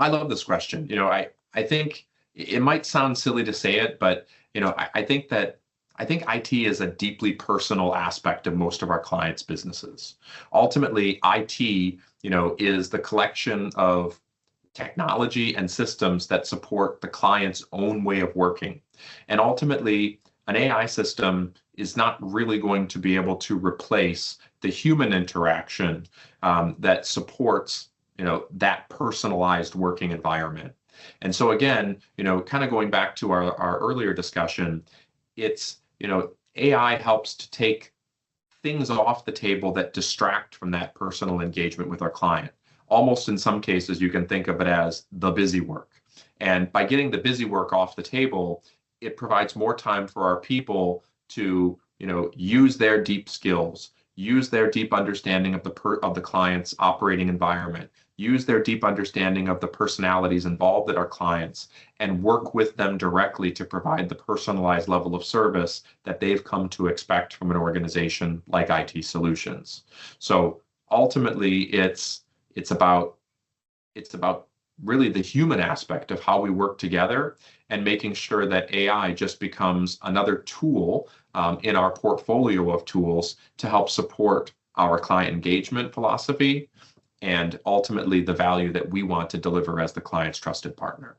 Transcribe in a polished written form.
I love this question. I think it might sound silly to say it, but I think IT is a deeply personal aspect of most of our clients' businesses. Ultimately, IT, is the collection of technology and systems that support the client's own way of working. And ultimately, an AI system is not really going to be able to replace the human interaction that supports, that personalized working environment. And so again, kind of going back to our earlier discussion, it's, AI helps to take things off the table that distract from that personal engagement with our client. Almost in some cases, you can think of it as the busy work. And by getting the busy work off the table, it provides more time for our people to, use their deep skills, use their deep understanding of the client's operating environment, use their deep understanding of the personalities involved at our clients, and work with them directly to provide the personalized level of service that they've come to expect from an organization like IT Solutions. So ultimately, it's about really the human aspect of how we work together and making sure that AI just becomes another tool in our portfolio of tools to help support our client engagement philosophy and ultimately the value that we want to deliver as the client's trusted partner.